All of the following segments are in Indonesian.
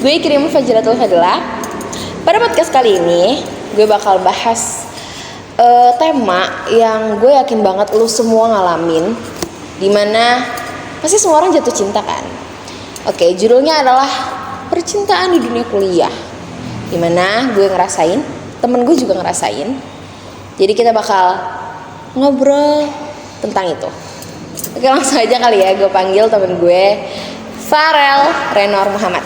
Gue Kirim Fajratul Fadila. Pada podcast kali ini gue bakal bahas tema yang gue yakin banget lu semua ngalamin, dimana pasti semua orang jatuh cinta kan. Oke, judulnya adalah percintaan di dunia kuliah, dimana gue ngerasain, temen gue juga ngerasain. Jadi kita bakal ngobrol tentang itu. Oke, langsung aja kali ya, gue panggil temen gue Farel Renor Muhammad.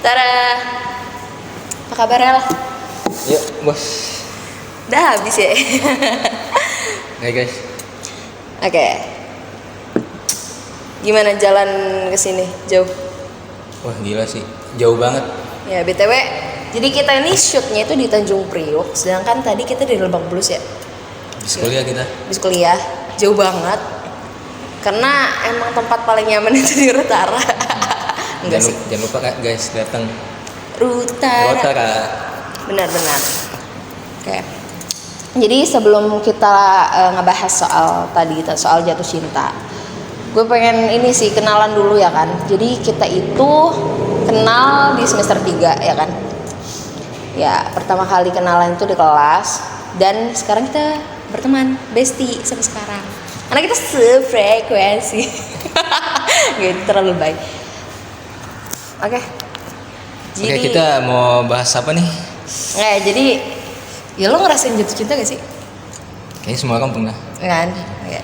Tada, apa kabar Rel? Yuk bos. Udah habis ya? Hai guys. Oke. Gimana jalan ke sini? Jauh? Wah gila sih, jauh banget. Ya BTW, jadi kita ini shootnya itu di Tanjung Priok, sedangkan tadi kita di Lebak Bulus ya. Habis kuliah kita. Habis kuliah, jauh banget. Karena emang tempat paling nyaman itu di Rutara. Enggak sih. Jangan lupa kak guys datang. Rutara. Benar-benar. Oke. Jadi sebelum kita ngebahas soal jatuh cinta, gue pengen ini sih kenalan dulu ya kan. Jadi kita itu kenal di semester 3 ya kan. Ya pertama kali kenalan itu di kelas, dan sekarang kita berteman, bestie sampai sekarang. Karena kita sefrekuensi. Gitu terlalu baik. Oke. Oke, kita mau bahas apa nih? Jadi ya lo ngerasain jatuh cinta gak sih? Kayaknya semua orang pernah. Kan? Ya.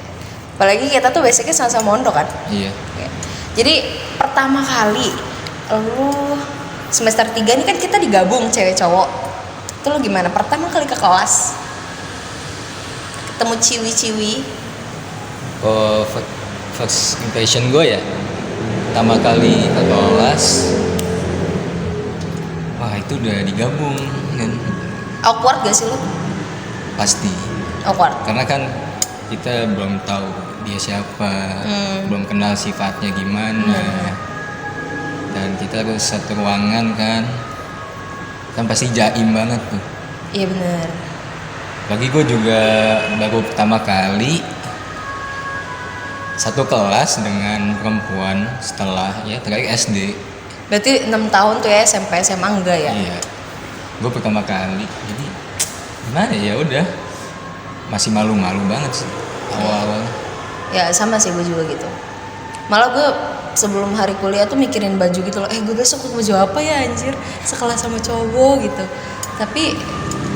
Apalagi kita tuh basicnya sama-sama mondok kan? Iya. Ya. Jadi pertama kali lo semester 3 ini kan kita digabung cewek cowok. Itu lo gimana? Pertama kali ke kelas ketemu ciwi-ciwi. Oh, first impression gue ya, pertama kali ke kelas, wah itu udah digabung kan. Awkward gak sih lo? Pasti. Awkward. Karena kan kita belum tahu dia siapa, belum kenal sifatnya gimana, dan kita harus satu ruangan kan pasti jaim banget tuh. Iya benar. Bagi gue juga baru pertama kali satu kelas dengan perempuan setelah ya terakhir SD. Berarti 6 tahun tuh ya, SMP SMA enggak ya? Iya. Gue pertama kali. Jadi gimana ya, udah masih malu-malu banget sih awal-awal. Ya sama sih gue juga gitu. Malah gue sebelum hari kuliah tuh mikirin baju gitu loh. Gue besok pakai baju apa ya anjir? Sekelas sama cowok gitu. Tapi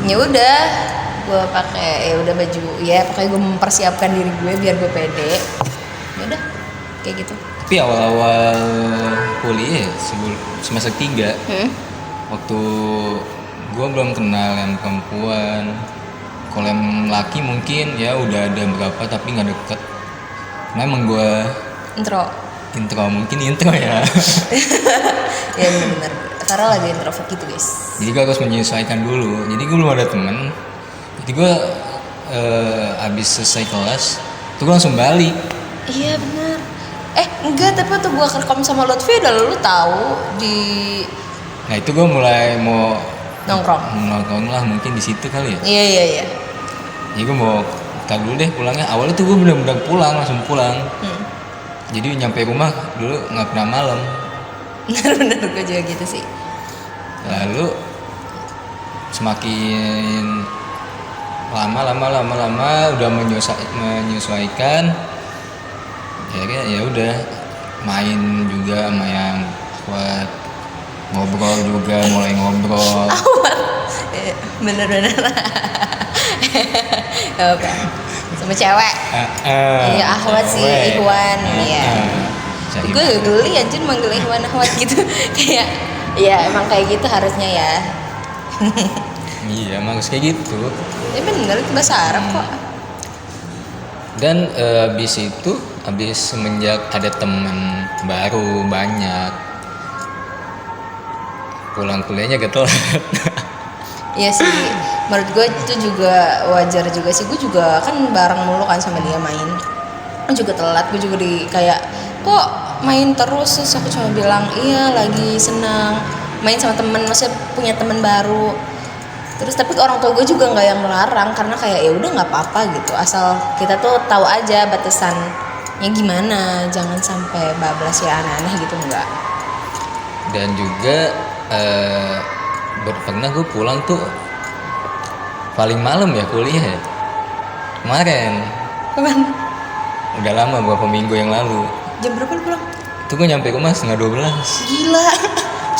ya udah gue pakai ya udah baju ya, pokoknya gue mempersiapkan diri gue biar gue pede. Ya udah kayak gitu. Tapi awal-awal kuliah sebelum semester 3 waktu gue belum kenal yang perempuan. Kalau yang laki mungkin ya udah ada beberapa tapi nggak deket. Nah emang gue intro mungkin intro ya. Ya benar. Karena lagi introvert gitu guys. Jadi gue harus menyesuaikan dulu. Jadi gue belum ada temen. Jadi gue abis selesai kelas tuh gue langsung balik. Iya benar. Enggak, tapi waktu gue rekam sama Lutfi udah lu tahu di. Nah itu gue mulai mau nongkrong lah mungkin di situ kali ya. Iya. Jadi gue mau tar dulu deh pulangnya. Awalnya tuh gue bener-bener langsung pulang. Jadi nyampe rumah dulu nggak pernah malam. Bener gue juga gitu sih. Lalu semakin lama udah menyesuaikan. Ya udah main juga sama yang kuat, ngobrol juga mulai ngobrol. Bener. Apa? Sama cewek. Iya Ahwat sih, Ikhwan. Iya. Gue geli anjir manggil Ikhwan Ahwat gitu. Kayak ya emang kayak gitu harusnya ya. Iya emang harus kayak gitu. Ya bener, itu bahasa Arab kok. Dan abis semenjak ada teman baru banyak, pulang kuliahnya agak telat. Iya sih, menurut gue itu juga wajar juga sih. Gue juga kan bareng mulu kan sama dia main. Gue juga telat, gue juga kayak kok main terus. Terus aku cuma bilang iya lagi senang main sama temen, maksudnya punya temen baru. Terus tapi orang tua gue juga nggak yang melarang, karena kayak ya udah nggak apa-apa gitu, asal kita tuh tahu aja batasannya gimana, jangan sampai bablas ya aneh-aneh gitu, enggak. Dan juga pernah gue pulang tuh paling malam ya kuliah ya. Kemarin. Kapan? Udah lama, beberapa minggu yang lalu. Jam berapa lu pulang? Itu gue nyampe rumah 11:30. Gila.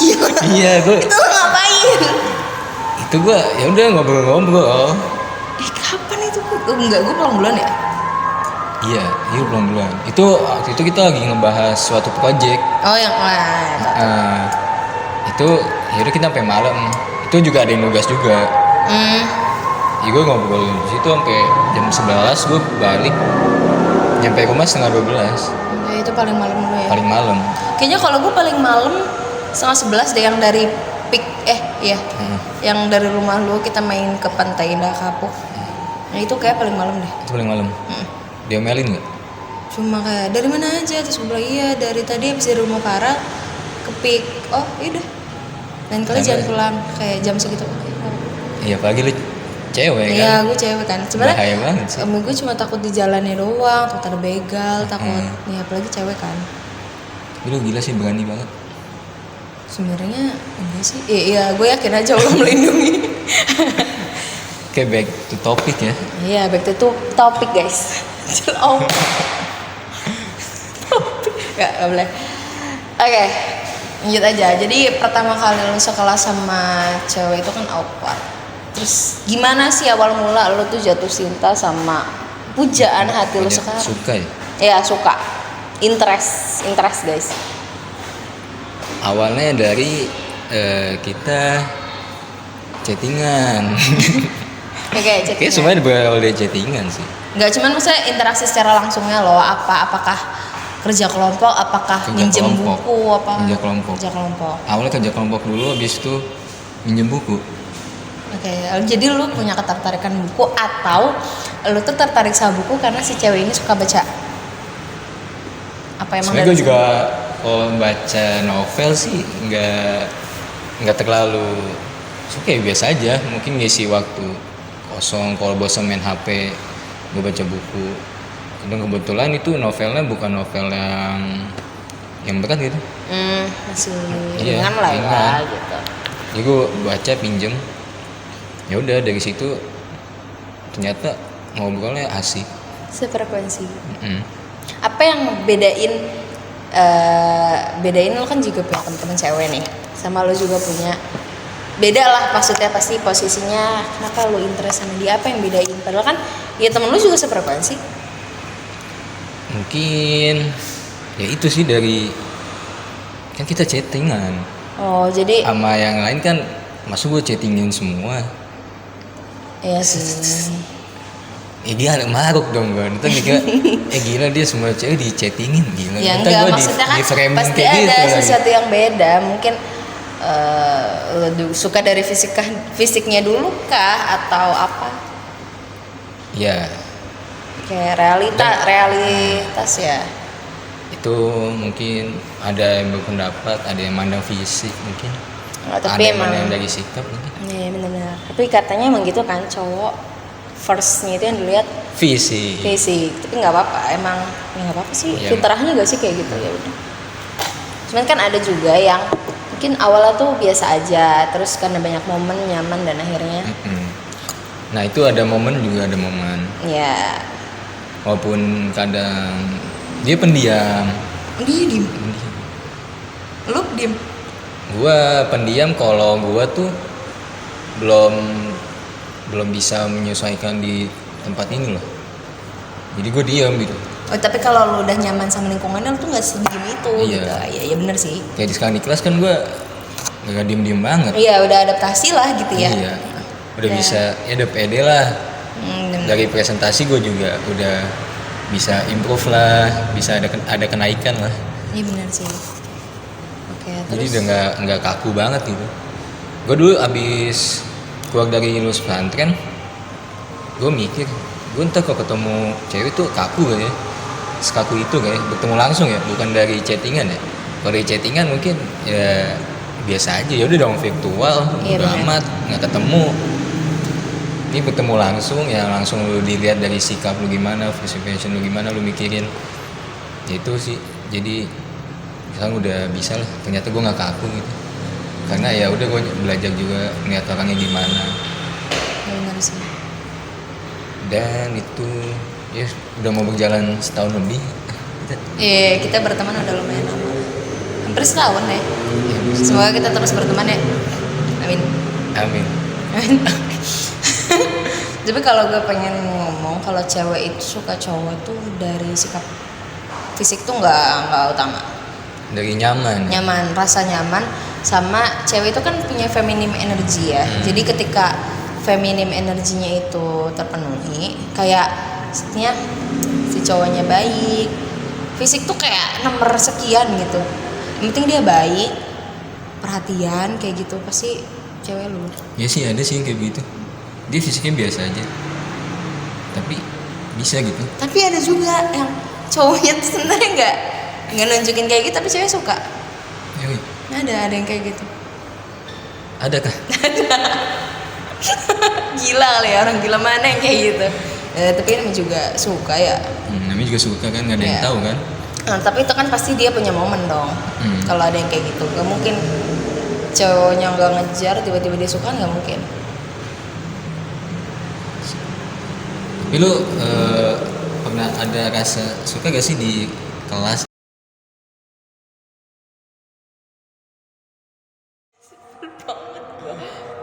Gila. Iya gue. Itu lu ngapain? Itu gue ya udah ngobrol-ngobrol. Kapan itu? Enggak, gue pulang bulan ya. Iya pulang bulan. Itu waktu itu kita lagi ngebahas suatu project. Oh yang Itu yaudah kita sampai malam. Itu juga ada yang nugas juga. Ya gue ngobrol di situ sampai jam 11 gue balik. Nyampe rumah 11:30. Ya, itu paling malam lu ya. Paling malam. Kayaknya kalau gue paling malam 10:30 deh, yang dari yang dari rumah lu kita main ke Pantai Indah Kapuk. Nah itu kayak paling malam deh. Itu paling malam. Diomelin nggak? Cuma kayak dari mana aja, terus gue bilang iya dari tadi habis dari rumah Para ke Pik. Oh yaudah. Lain kali jangan pulang kayak jam segitu. Iya apalagi lu cewek kan? Iya gue cewek kan. Sebenarnya bahaya banget sih. gue cuma takut di jalannya doang, takut ada begal, takut. Nih apalagi cewek kan. Lu gila sih, berani banget. Sebenarnya enggak sih. Iya gue yakin aja Allah melindungi. Oke, back to topic ya. Iya, back to topic guys. Gak boleh. Oke, lanjut aja. Jadi pertama kali lu sekelas sama cewek itu kan awkward. Terus gimana sih awal mula lu tuh jatuh cinta sama pujaan hati lu sekarang? Suka ya? Iya suka. Interest guys. Awalnya dari kita chattingan. Oke, chattingan. Kayaknya semuanya berawal dari chattingan sih. Nggak cuman maksudnya interaksi secara langsungnya loh. Apakah kerja kelompok, apakah minjem buku, kerja kelompok. Awalnya kerja kelompok dulu, habis itu minjem buku. Oke, jadi lu punya ketertarikan buku atau lu tuh tertarik sama buku karena si cewek ini suka baca? Apa emang? Sebenarnya gue juga kalau baca novel sih nggak terlalu suka, ya biasa aja. Mungkin ngisi waktu kosong, kalau bosan main HP gue baca buku. Dan kebetulan itu novelnya bukan novel yang berat gitu. Masih ringan lah ya gitu. Jadi gue baca pinjem. Ya udah dari situ ternyata ngobrolnya asik. Sefrekuensi. Apa yang bedain lo kan juga punya teman-teman cewek nih, sama lo juga punya. Beda lah maksudnya pasti posisinya. Kenapa lo interest sama dia? Apa yang bedain? Padahal kan ya temen lo juga sefrekuensi. Mungkin ya itu sih, dari kan kita chattingan. Oh jadi sama yang lain kan masuk gue chattingin semua. Iya sih. Dia ada maruk dong gue. Ntar mikir gila dia semua cewek di chattingin, gila. Ya enggak, maksudnya kan pasti ada gitu, sesuatu yang beda. Mungkin suka dari fisiknya dulu kah atau apa? Ya. Kayak realitas ya. Itu mungkin ada yang berpendapat, ada yang mandang fisik mungkin. Tapi ada emang yang dari sikap mungkin. Iya benar-benar. Tapi katanya emang gitu kan, cowok firstnya itu yang dilihat fisik. Tapi nggak apa-apa, emang nggak apa-apa sih. Ya, fitrahnya gak sih kayak gitu, ya udah. Cuman kan ada juga yang mungkin awalnya tuh biasa aja, terus karena banyak momen nyaman dan akhirnya. Nah itu ada momen juga ada momen. Ya. Walaupun kadang dia pendiam. Dia diem. Lu diem. Gua pendiam kalau gua tuh belum bisa menyesuaikan di tempat ini loh. Jadi gue diam gitu. Oh tapi kalau lu udah nyaman sama lingkungannya lu tuh nggak sediem itu. Iya. Gitu. Iya benar sih. Kayak sekarang di kelas kan gue nggak diem banget. Iya udah adaptasi lah gitu ya. Iya. Udah bisa ya udah pede lah. Dari presentasi gue juga udah bisa improve lah, bisa ada kenaikan lah. Iya benar sih. Oke, jadi terus udah nggak kaku banget gitu. Gue dulu abis keluar dari lulus pesantren, gue mikir gue ntar kalau ketemu cewek tuh kaku gak ya, sekaku itu gak ya, bertemu langsung ya, bukan dari chattingan ya. Kalau dari chattingan mungkin ya biasa aja, ya udah dong virtual, udah amat nggak ketemu. Ini bertemu langsung ya, langsung lu dilihat dari sikap lu gimana, first impression lu gimana, lu mikirin ya itu sih. Jadi misalnya udah bisa lah, ternyata gue nggak kaku gitu, karena ya udah gue belajar juga ngeliat orangnya gimana. Benar sih. Dan itu ya udah mau berjalan setahun lebih. Iya, kita berteman udah lumayan lama. Hampir setahun ya. Semoga kita terus berteman ya. Amin. Amin. Tapi kalau gue pengen ngomong, kalau cewek itu suka cowok tuh dari sikap fisik tuh nggak utama. Dari nyaman, Rasa nyaman, sama cewek itu kan punya feminim energy ya. Jadi ketika feminim energinya itu terpenuhi, kayak maksudnya si cowoknya baik, fisik tuh kayak nomor sekian gitu. Yang penting dia baik, perhatian kayak gitu, pasti cewek lu. Ya sih ada sih yang kayak gitu, dia fisiknya biasa aja tapi bisa gitu. Tapi ada juga yang cowoknya tuh sebenarnya nggak nunjukin kayak gitu, tapi cewek suka. Yoi. Ada yang kayak gitu. Ada kah? Gila kali ya, orang gila mana yang kayak gitu. Tapi namanya juga suka ya. Namanya juga suka kan, nggak ada yang tahu kan. Nah, tapi itu kan pasti dia punya momen dong. Kalau ada yang kayak gitu, gak mungkin cowoknya nggak ngejar tiba-tiba dia suka, nggak mungkin. Tapi lu pernah ada rasa suka gak sih di kelas?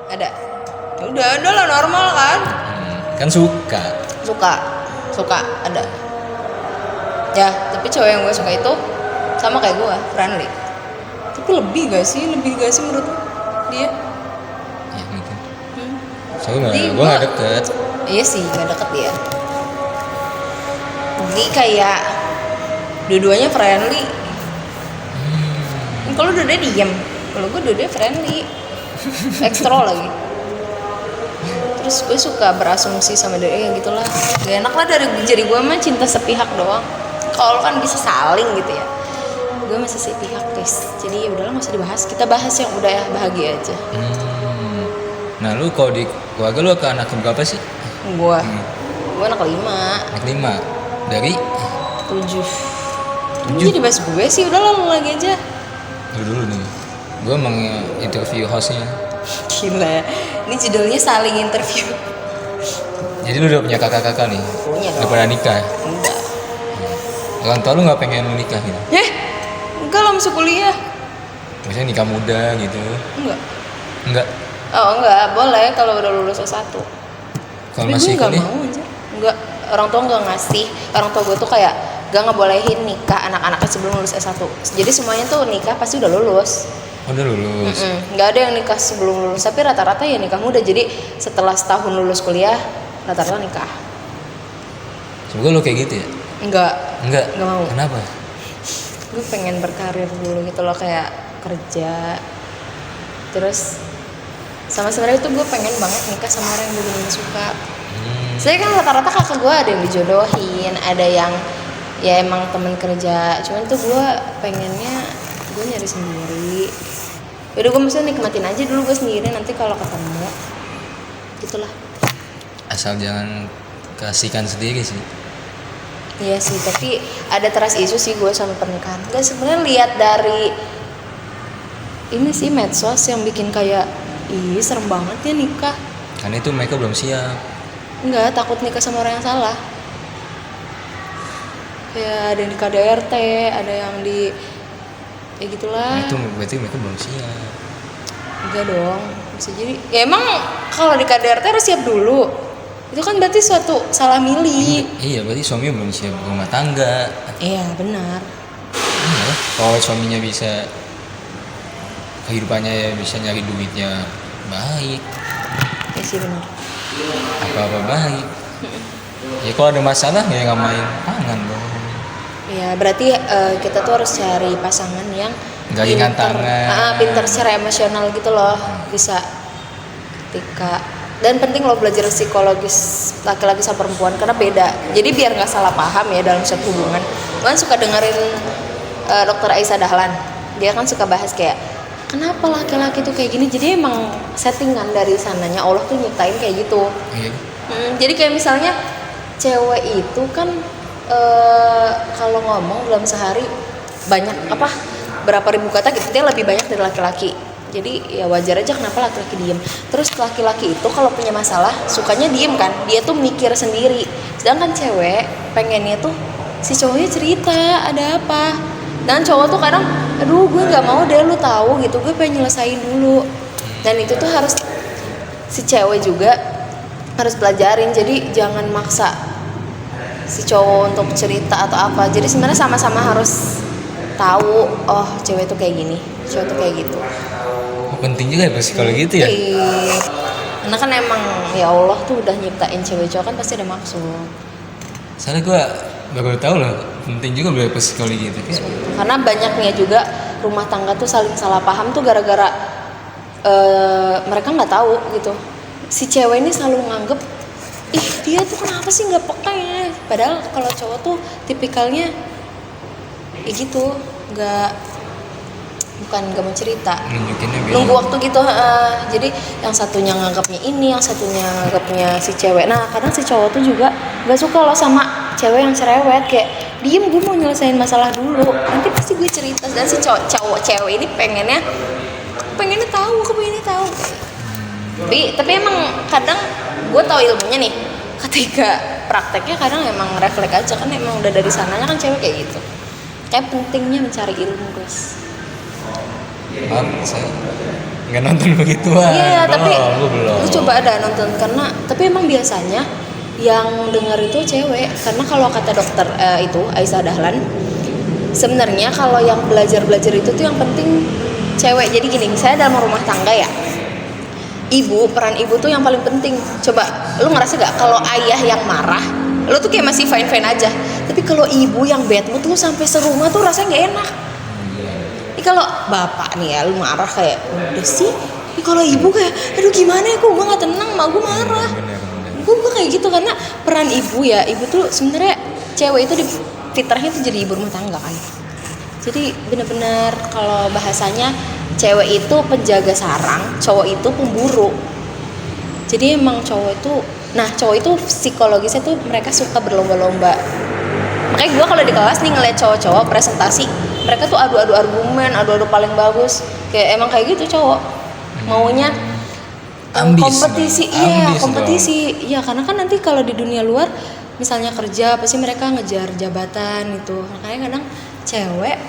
Ada. Udah lah, normal kan. Kan suka Ada ya. Tapi cowok yang gue suka itu sama kayak gue, friendly. Tapi lebih gak sih menurut lo dia? Ya gitu. Soalnya Jadi gue gak deket. Iya sih, gak deket dia. Jadi kayak dua-duanya friendly. Kalau dua-duanya diem, kalau gue dua-duanya friendly, ekstro lagi. Terus gue suka berasumsi sama dia, ya gitulah. Gak enak lah jadi gue mah cinta sepihak doang. Kalau kan bisa saling gitu ya, gue masih sepihak guys. Jadi ya udahlah, nggak usah dibahas. Kita bahas yang udah ya, bahagia aja. Nah lu kalau di keluarga lu ke anak berapa sih? Gue anak 5. Anak 5 dari 7. Ini jadi bahas gue sih, udah lu lagi aja. Dulu nih, gue emang interview hostnya. Gila, ini judulnya saling interview. Jadi lu udah punya kakak-kakak nih? Punya dong. Udah pada nikah? Enggak. Orang tua lu gak pengen lu nikah gitu? Enggak lah, masuk kuliah. Maksudnya nikah muda gitu? Enggak? Oh enggak, boleh kalau udah lulus S1. Kalau masih gue kuliah? gak mau aja. Enggak, orang tua gak ngasih. Orang tua gue tuh kayak gak ngebolehin nikah anak-anaknya sebelum lulus S1. Jadi semuanya tuh nikah pasti udah lulus. Udah lulus? Gak ada yang nikah sebelum lulus. Tapi rata-rata ya nikah muda. Jadi setelah setahun lulus kuliah, rata-rata nikah. Semoga lu kayak gitu ya? Enggak mau. Kenapa? Gue pengen berkarir dulu gitu loh, kayak kerja. Terus sama sebenarnya tuh gue pengen banget nikah sama orang yang gue bener-bener suka. Saya kan rata-rata kakak gue ada yang dijodohin, ada yang ya emang temen kerja. Cuman tuh gue pengennya gue nyari sendiri. Yaudah gue mesti nikmatin aja dulu gue sendiri, nanti kalau ketemu gitulah. Asal jangan kasihkan sendiri sih. Iya sih, tapi ada trust isu sih gue sama pernikahan. Gak sebenarnya lihat dari ini sih medsos yang bikin kayak ih serem banget ya nikah. Karena itu mereka belum siap. Enggak, takut nikah sama orang yang salah. Kayak ada yang di KDRT, ada yang di ya gitulah. Nah, itu berarti mereka belum siap. Enggak dong, bisa jadi ya emang kalau di KDRT harus siap dulu. Itu kan berarti suatu salah milih. Iya, berarti suami belum siap rumah tangga. Iya, benar. Iya, kalau suaminya bisa kehidupannya ya bisa nyari duitnya baik. Ya sih benar. Apa-apa baik. Ya kalau ada masalah ya nggak main tangan dong. Ya berarti kita tuh harus cari pasangan yang Nggak ringan tangan. Pinter secara emosional gitu loh, bisa ketika. Dan penting lo belajar psikologis laki-laki sama perempuan karena beda. Jadi biar nggak salah paham ya dalam suatu hubungan. Kan suka dengerin Dr. Aisyah Dahlan. Dia kan suka bahas kayak kenapa laki-laki tuh kayak gini. Jadi emang settingan dari sananya Allah tuh nyiptain kayak gitu. Iya. Jadi kayak misalnya cewek itu kan kalau ngomong dalam sehari banyak berapa ribu kata gitu, dia lebih banyak dari laki-laki. Jadi ya wajar aja kenapa laki-laki diem. Terus laki-laki itu kalau punya masalah sukanya diem kan, dia tuh mikir sendiri. Sedangkan cewek pengennya tuh si cowoknya cerita ada apa. Dan cowok tuh kadang, aduh gue nggak mau deh lu tahu gitu, gue pengen nyelesain dulu. Dan itu tuh harus si cewek juga harus pelajarin. Jadi jangan maksa si cowok untuk cerita atau apa. Jadi sebenarnya sama-sama harus tahu, oh cewek tuh kayak gini, cowok tuh kayak gitu. Penting juga ya psikologi gitu ya. Karena kan emang ya Allah tuh udah nyiptain cewek cowok kan pasti ada maksud. Soalnya gue baru tahu loh, penting juga belajar psikologi gitu. Karena banyaknya juga rumah tangga tuh saling salah paham tuh gara-gara mereka nggak tahu gitu. Si cewek ini selalu nganggep, ih dia tuh kenapa sih nggak peka ya. Padahal kalau cowok tuh tipikalnya gitu, bukan gak mau cerita, nunggu waktu gitu. Jadi yang satunya nganggapnya ini, yang satunya nganggapnya si cewek. Nah kadang si cowok tuh juga gak suka loh sama cewek yang cerewet, kayak diem gue mau nyelesain masalah dulu, nanti pasti gue cerita. Dan si cowok cewek ini pengennya tahu. Tapi emang kadang gue tahu ilmunya nih, ketika prakteknya kadang emang refleks aja kan, emang udah dari sananya kan cewek kayak gitu. Kayak pentingnya mencari ilmu guys. Saya nggak nonton begituan. Iya, tapi belum. lu coba ada nonton, karena tapi emang biasanya yang denger itu cewek. Karena kalau kata dokter itu Aisyah Dahlan, sebenarnya kalau yang belajar itu tuh yang penting cewek. Jadi gini, saya dalam rumah tangga ya, peran ibu tuh yang paling penting. Coba lu ngerasa gak kalau ayah yang marah, lu tuh kayak masih fine aja. Tapi kalau ibu yang bad mood, lu sampai serumah tuh rasanya nggak enak. Ini kalau bapak nih ya, lu marah kayak udah sih. Ini kalau ibu kayak, aduh gimana ya, kok gue nggak tenang, mak gue marah. Gue kayak gitu, karena peran ibu ya, ibu tuh sebenarnya cewek itu di fitrahnya tuh jadi ibu rumah tangga kan. Jadi benar-benar kalau bahasanya cewek itu penjaga sarang, cowok itu pemburu. Jadi emang cowok itu psikologisnya tuh mereka suka berlomba-lomba. Makanya gue kalau di kelas nih ngeliat cowok-cowok presentasi, mereka tuh adu-adu argumen, adu-adu paling bagus. Kayak emang kayak gitu cowok maunya kompetisi. Iya, karena kan nanti kalau di dunia luar misalnya kerja pasti mereka ngejar jabatan gitu. Makanya kadang cewek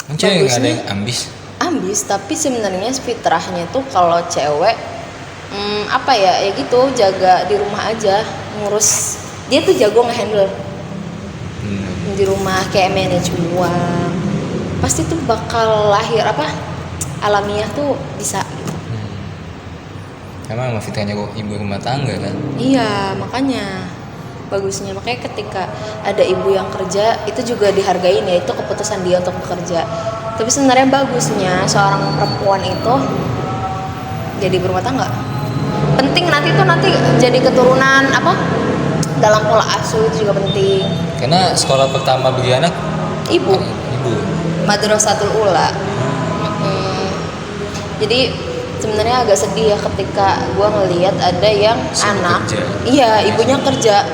nggak ada yang ambis, tapi sebenarnya fitrahnya tuh kalau cewek ya gitu, jaga di rumah aja, ngurus. Dia tuh jago ngehandle di rumah, kayak manage uang. Pasti tuh bakal lahir alamiah tuh bisa gitu. Emang fitrahnya kok ibu rumah tangga kan? Iya, makanya bagusnya. Makanya ketika ada ibu yang kerja, itu juga dihargain ya, itu keputusan dia untuk bekerja. Tapi sebenarnya bagusnya seorang perempuan itu jadi berumah tangga. Penting nanti jadi keturunan dalam pola asuh itu juga penting. Karena sekolah pertama bagi anak Ibu. Madrasatul Ula. Jadi sebenarnya agak sedih ya ketika gue ngelihat ada yang iya ibunya kerja.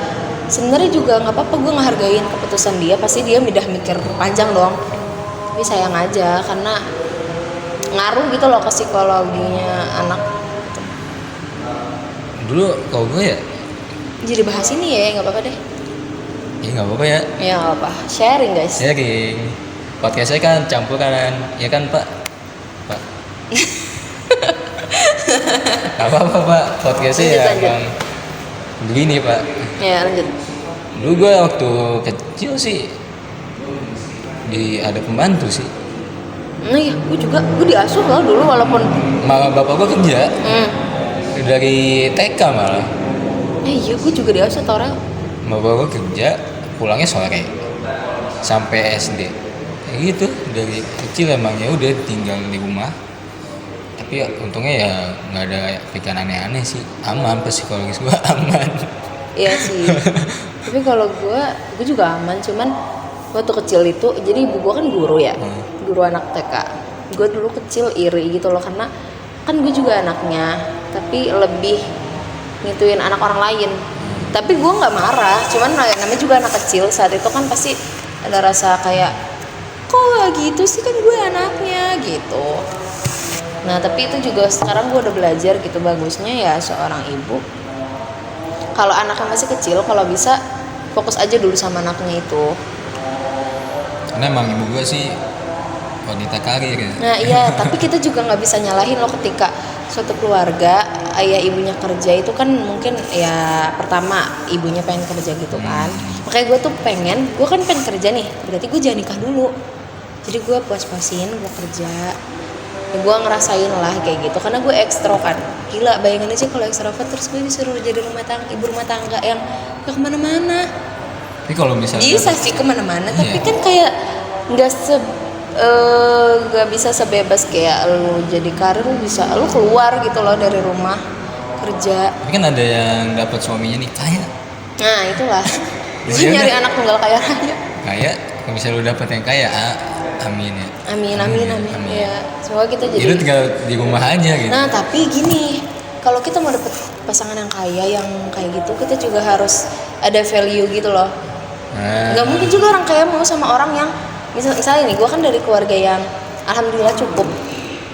Sebenarnya juga nggak apa-apa, gue ngehargain keputusan dia, pasti dia udah mikir panjang dong. Tapi sayang aja karena ngaruh gitu loh ke psikologinya anak. Dulu kalau gue ya jadi bahas ini ya, nggak apa-apa deh. Iya nggak apa-apa ya. Ya nggak apa, sharing guys. Sharing. Podcast saya kan campuran, ya kan Pak? Apa-apa Pak, podcast saya yang begini Pak. Ya lanjut. Dulu gue waktu kecil sih ada pembantu sih. Nah ya, gue diasuh loh dulu walaupun malah bapak gue kerja dari TK malah. Iya, gue juga diasuh tau Rel. Bapak gue kerja, pulangnya sore sampai SD. Kayak gitu, dari kecil emang ya udah tinggal di rumah. Tapi ya, untungnya ya nggak ada pikiran aneh-aneh sih, aman, psikologis gue aman. Iya sih. Tapi kalau gue juga aman, cuman waktu kecil itu, jadi ibu gue kan guru ya, guru anak TK. Gue dulu kecil iri gitu loh, karena kan gue juga anaknya, tapi lebih ngituin anak orang lain. Tapi gue nggak marah, cuman namanya juga anak kecil saat itu kan pasti ada rasa kayak kok gak gitu sih, kan gue anaknya gitu. Nah tapi itu juga sekarang gue udah belajar gitu, bagusnya ya seorang ibu kalau anaknya masih kecil, kalau bisa fokus aja dulu sama anaknya itu. Karena emang ibu gue sih wanita karir ya. Nah iya, tapi kita juga nggak bisa nyalahin loh ketika suatu keluarga ayah ibunya kerja itu kan mungkin ya pertama ibunya pengen kerja gitu kan. Makanya gue tuh gue kan pengen kerja nih, berarti gue jangan nikah dulu. Jadi gue puas-puasin, gue kerja. Ya gue ngerasain lah kayak gitu, karena gue ekstro kan. Gila, bayangin aja kalau ekstrovert terus gue disuruh jadi ibu rumah tangga yang gak kemana-mana. Tapi kalau misalnya Bisa sih kemana-mana, iya. tapi kan kayak gak bisa sebebas kayak lu jadi karir, lu bisa lu keluar gitu loh dari rumah kerja. Tapi kan ada yang dapat suaminya nih kaya. Nah itulah Jadi gue nyari udah. anak tunggal kaya raya. Kaya, kalau misalnya lu dapat yang kaya, amin ya. Amin. Ya semoga kita Jadi lu jadi. tinggal di rumah aja gitu. Nah tapi gini, kalau kita mau dapet pasangan yang kaya yang kayak gitu, kita juga harus ada value gitu loh. Nah, Gak mungkin juga orang kaya mau sama orang yang misalnya nih, gue kan dari keluarga yang alhamdulillah cukup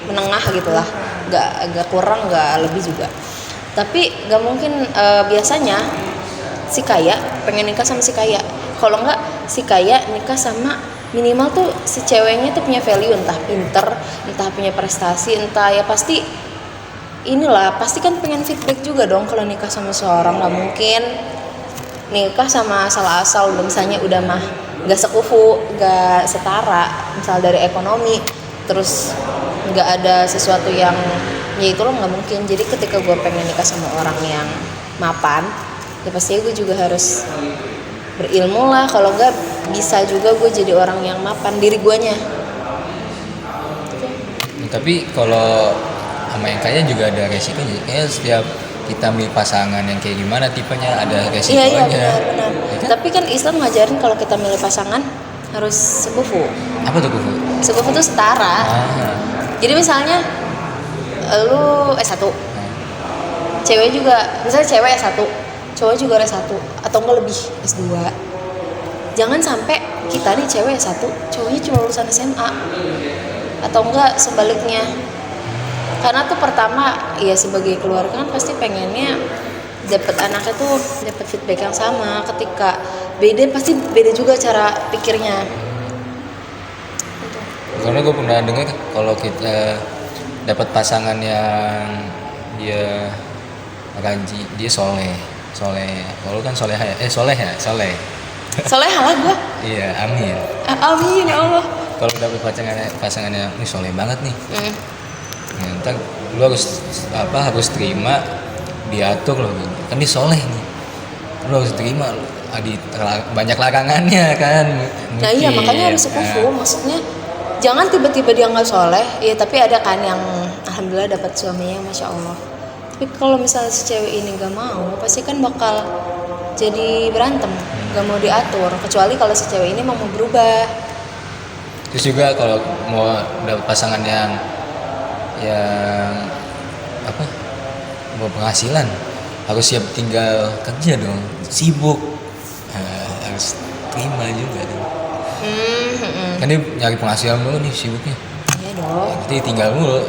menengah gitulah, gak kurang gak lebih juga. Tapi gak mungkin biasanya si kaya pengen nikah sama si kaya. Kalau nggak si kaya nikah sama minimal tuh si ceweknya tuh punya value, entah pinter, entah punya prestasi, entah ya pasti pasti kan pengen feedback juga dong kalau nikah sama seorang. Nggak mungkin nikah sama asal-asal, misalnya udah mah nggak sekufu, nggak setara misal dari ekonomi, terus nggak ada sesuatu yang ya itu loh, nggak mungkin. Jadi ketika gue pengen nikah sama orang yang mapan, ya pasti gue juga harus berilmu lah, kalau nggak bisa juga gue jadi orang yang mapan diri guanya. tapi kalau sama yang kaya juga ada resikonya. Kayak setiap kita milih pasangan yang kayak gimana tipenya ada resikonya. Iya benar. Ya kan? Tapi kan Islam ngajarin kalau kita milih pasangan harus sekufu. Apa tuh kufu? Sekufu tuh setara. Jadi misalnya lu S1, cewek juga, misalnya cewek S1, cowok juga S1 atau enggak lebih S2. Jangan sampai kita nih cewek S1, cowoknya cuma lulusan SMA atau enggak sebaliknya. Karena tuh pertama ya sebagai keluarga kan pasti pengennya dapat anaknya tuh dapat feedback yang sama. Ketika beda pasti beda juga cara pikirnya. Karena gue pernah dengar kalau kita dapat pasangan yang dia rajin, dia soleh. Kalau kan soleh ya, soleh. Soalnya halah gue. Iya, amin. Amin ya Allah. Kalau dapat pasangan yang ini soleh banget nih. Ya, ntar lu harus terima, diatur loh, kan dia soleh nih, lu harus terima, banyak larangannya kan. Nah iya makanya harus sekufu. Maksudnya jangan tiba-tiba dia nggak soleh ya, tapi ada kan yang alhamdulillah dapat suaminya masya Allah. Tapi kalau misalnya si cewek ini nggak mau, pasti kan bakal jadi berantem, nggak mau diatur. Kecuali kalau si cewek ini mau berubah. Terus juga kalau mau dapat pasangan yang mau penghasilan, harus siap tinggal kerja dong, sibuk, harus terima juga dong. Kan dia nyari penghasilan dulu nih, sibuknya. Iya dong. Jadi tinggal mulu,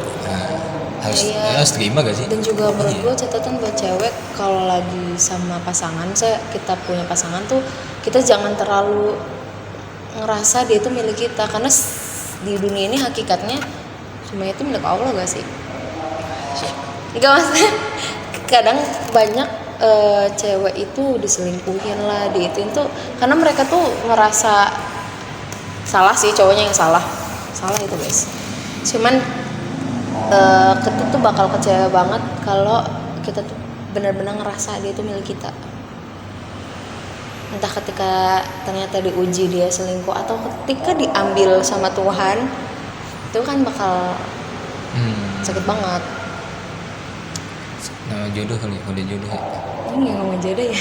harus terima gak sih? Dan juga menurut gue catatan buat cewek kalau lagi sama pasangan, kita punya pasangan tuh kita jangan terlalu ngerasa dia tuh milik kita, karena di dunia ini hakikatnya semuanya itu milik Allah gak sih? Enggak, maksudnya kadang banyak cewek itu diselingkuhin lah, diituin tuh karena mereka tuh ngerasa salah sih, cowoknya yang salah itu guys. Cuman kita tuh bakal kecewa banget kalau kita tuh benar-benar ngerasa dia tuh milik kita. Entah ketika ternyata diuji dia selingkuh atau ketika diambil sama Tuhan, itu kan bakal sakit banget. Nah, jodoh kali, udah jodoh ya. Ini ngomong jodoh ya.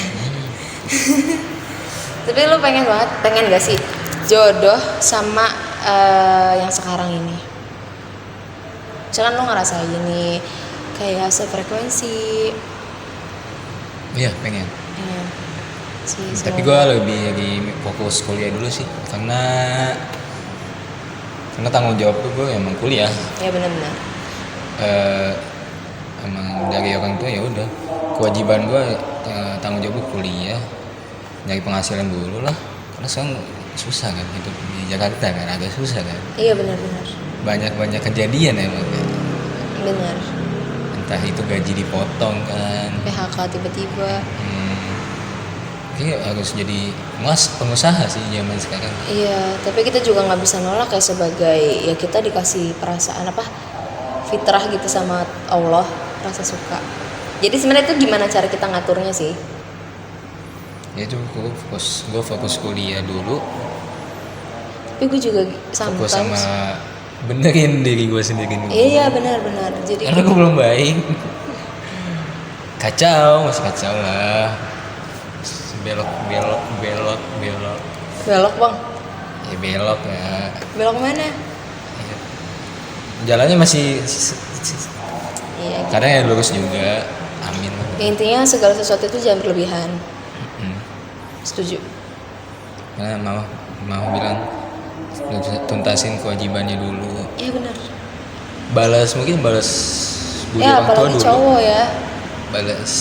Tapi lu pengen gak sih jodoh sama yang sekarang ini? Misalkan lu ngerasain nih kayak sefrekuensi. Iya, pengen. Sih, Tapi gue lebih lagi fokus kuliah dulu sih, karena karena tanggung jawab tuh gue emang kuliah. Ya benar-benar. Emang dari orang tua ya udah kewajiban gue, tanggung jawab gue kuliah, nyari penghasilan dulu lah, karena sekarang susah kan hidup di Jakarta kan, agak susah kan, Iya benar-benar. banyak kejadian emang kan. Benar. Entah itu gaji dipotong kan, PHK tiba-tiba. Kayak harus jadi pengusaha sih zaman sekarang. Iya, tapi kita juga nggak bisa nolak ya, sebagai ya kita dikasih perasaan apa, fitrah gitu sama Allah, rasa suka. Jadi sebenarnya itu gimana cara kita ngaturnya sih? Ya itu gue fokus kuliah dulu, Tapi gue juga fokus sometimes. sama benerin diri gue sendiri dulu. Iya benar-benar. Jadi Karena gue belum baik, masih kacau lah, belok. belok bang. Ya belok ya. Belok mana? Ya. Jalannya masih Iya. Gitu. kadang ya lurus juga. Amin. Ya, intinya segala sesuatu itu jangan berlebihan. Hmm. Setuju. Karena mau bilang tuntasin kewajibannya dulu. Iya benar. Balas budi Ya orang tua apalagi dulu. cowok ya. Balas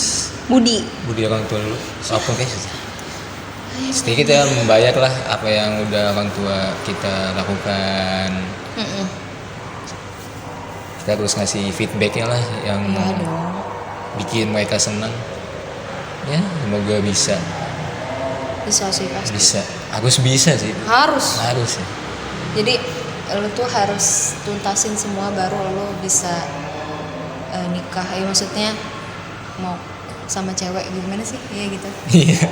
Budi. budi orang tua dulu. Apapun kayak sedikit ya membayar lah apa yang udah orang tua kita lakukan. Mm-mm. Kita harus ngasih feedbacknya lah yang Iya dong. bikin mereka senang. Ya semoga bisa Bisa sih pasti. harus bisa sih, Harus. harus ya. Jadi lo tuh harus tuntasin semua baru lo bisa nikah. Ya maksudnya mau sama cewek gimana sih? Iya gitu. Iya.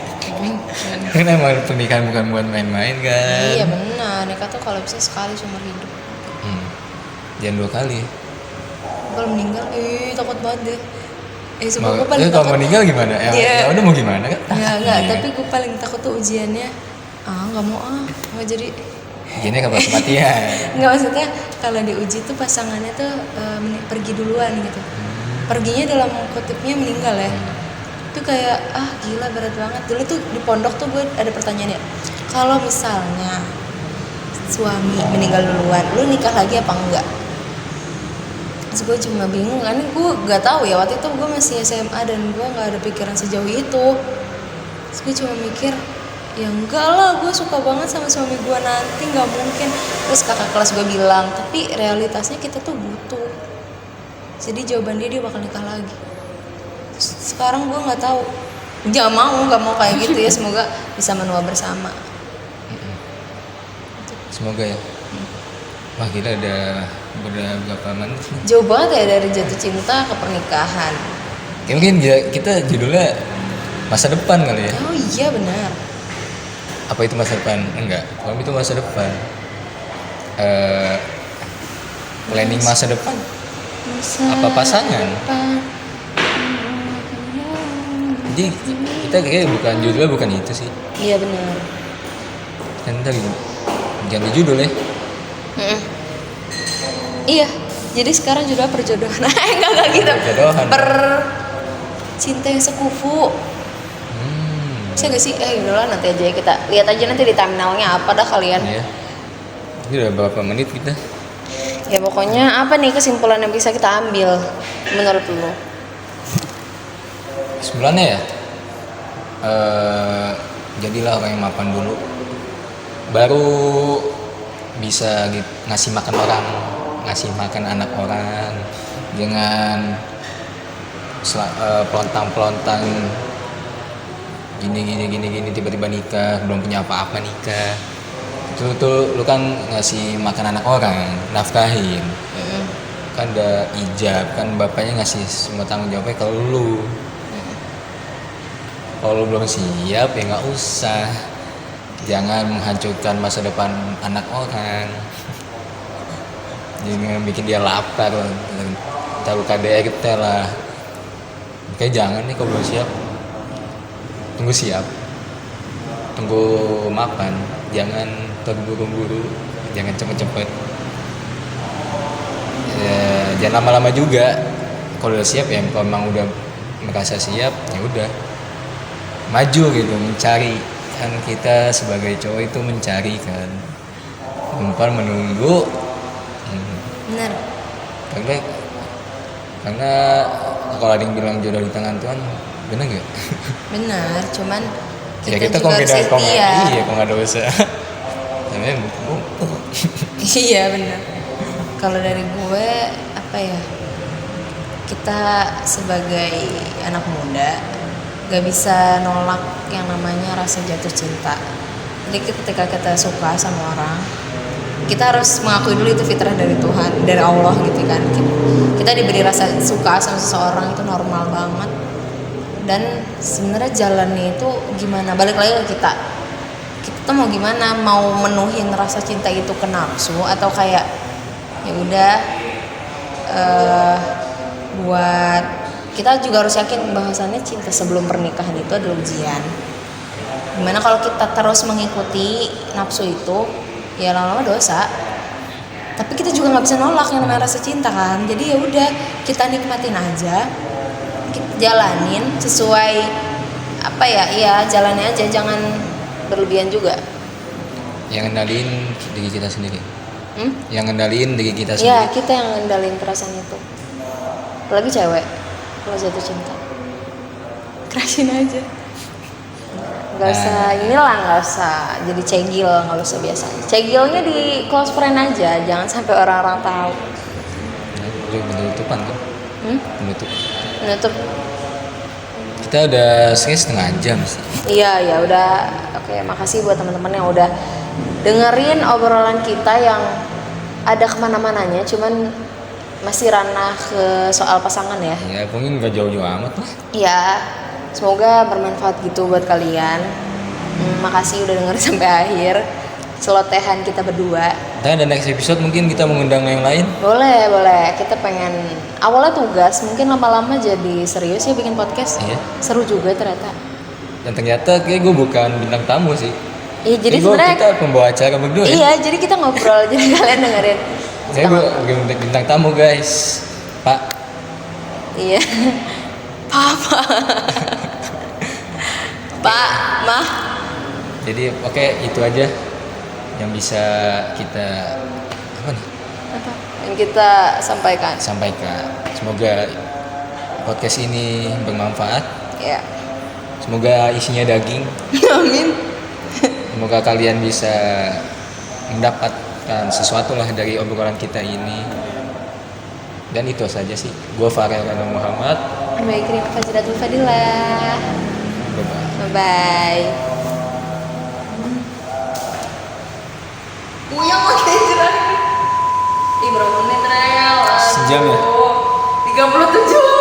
Kan emang pernikahan bukan buat main-main kan. Iya benar. Nikah tuh kalau bisa sekali seumur hidup. Jangan 2 kali. Kalau meninggal, takut banget deh. Sumpah gue paling Kalau takut. meninggal gimana? Ya udah mau gimana kan? Enggak, Iya. tapi gue paling takut tuh ujiannya. Nggak mau nggak jadi. Gini kabar kematian. Nggak, maksudnya kalau diuji tuh pasangannya tuh pergi duluan gitu. Perginya dalam kutipnya meninggal ya. Itu kayak gila berat banget. Dulu tuh di pondok tuh gue ada pertanyaannya. Kalau misalnya suami meninggal duluan, lu nikah lagi apa enggak? Terus gue cuma bingung kan, gue gak tahu ya, waktu itu gue masih SMA dan gue gak ada pikiran sejauh itu. Terus gue cuma mikir, ya enggak lah, gue suka banget sama suami gue, nanti gak mungkin. Terus kakak kelas gue bilang, tapi realitasnya kita tuh butuh. Jadi jawaban dia bakal nikah lagi. Terus sekarang gue gak tahu, gak mau kayak gitu ya, semoga bisa menua bersama. Semoga ya. Wah kita ada berapa menit? Jauh banget ya dari jatuh cinta ke pernikahan. Mungkin kita judulnya masa depan kali ya. Oh iya benar. Apa itu masa depan? Enggak. Kalau itu masa depan. Planning masa depan. Apa pasangan? Jadi kita kayak judulnya bukan itu sih. Iya benar. Kan tadi ganti judul ya. Iya, jadi sekarang judulnya perjodohan. Enggak gitu. Perjodohan. Cinta yang sekufu. Bisa gak sih? Yaudahlah nanti aja kita lihat aja nanti di thumbnailnya apa dah kalian. Iya. Ini udah berapa menit kita? Ya pokoknya apa nih kesimpulan yang bisa kita ambil menurut lu? Sebulannya ya. Jadilah orang yang mapan dulu. Baru bisa ngasih makan orang, ngasih makan anak orang, dengan pelontang gini tiba-tiba nikah, belum punya apa-apa nikah. Itu lu kan ngasih makan anak orang, nafkahin. Kan ada ijab, kan bapaknya ngasih semua tanggung jawabnya kalau lu. Kalau lu belum siap ya nggak usah. Jangan menghancurkan masa depan anak orang. Jangan bikin dia lapar, tahu KDRT lah. Makanya jangan nih kalau belum siap. Tunggu siap. Tunggu mapan. Jangan terburu-buru. Jangan cepet-cepet. Jangan lama-lama juga. Kalau udah siap ya, kalau memang udah merasa siap ya udah. Maju gitu, mencari. Kan kita sebagai cowok itu mencari kan, perempuan menunggu, Bener. Karena kalau ada yang bilang jodoh di tangan Tuhan, benar nggak? Bener, cuman Ya kita kita juga harus kok ikhtiar. iya kok nggak dosa. Namanya Iya bener. Kalau dari gue apa ya, kita sebagai anak muda gak bisa nolak yang namanya rasa jatuh cinta. Jadi ketika kita suka sama orang, kita harus mengakui dulu itu fitrah dari Tuhan, dari Allah gitu kan. Kita diberi rasa suka sama seseorang itu normal banget. Dan sebenarnya jalannya itu gimana, balik lagi ke kita tuh mau gimana, mau menuhin rasa cinta itu ke nafsu atau kayak ya udah buat kita juga harus yakin bahwasannya cinta sebelum pernikahan itu adalah ujian. Gimana kalau kita terus mengikuti nafsu itu, ya lama-lama dosa. Tapi kita juga nggak bisa nolak yang namanya rasa cinta kan. Jadi ya udah kita nikmatin aja, kita jalanin sesuai apa ya, iya jalani aja, jangan berlebihan juga. yang ngendaliin diri kita sendiri. Yang ngendaliin diri kita sendiri. Ya kita yang ngendaliin perasaan itu. Apalagi cewek kalau jatuh cinta, kerasin aja. Nggak usah inilah, nggak usah jadi cegil, nggak usah biasa. Cegilnya di close friend aja, jangan sampai orang-orang tahu. Itu penutupan kan? Menutup. Kita udah setengah jam sih. Iya ya udah. Oke, makasih buat teman-teman yang udah dengerin obrolan kita yang ada kemana-mananya, cuman masih ranah ke soal pasangan ya. Ya mungkin nggak jauh-jauh amat lah. Ya, semoga bermanfaat gitu buat kalian. Makasih udah dengerin sampai akhir celotehan kita berdua. Dan ada next episode mungkin kita mengundang yang lain. Boleh. Kita pengen awalnya tugas, mungkin lama-lama jadi serius ya bikin podcast. Iya. Seru juga ternyata. Dan ternyata kayak gue bukan bintang tamu sih. Iya, jadi kita sebenarnya pembawa acara berdua ya. Iya, jadi kita ngobrol jadi kalian dengerin. Saya gue bintang tamu guys. Pak. Iya. Papa. Pak, Mah. Jadi oke, itu aja yang bisa kita Apa? Yang kita sampaikan. Semoga podcast ini bermanfaat. Ya. Semoga isinya daging. Amin. Semoga kalian bisa mendapatkan sesuatu lah dari obrolan kita ini. Dan itu saja sih. Gue Farel Rano Muhammad. Baik, terima kasih Datul Fadilah. Bye-bye. Bye. Uyang pakai jerah. Ih, berapa menit Rel? Sejam ya? 37.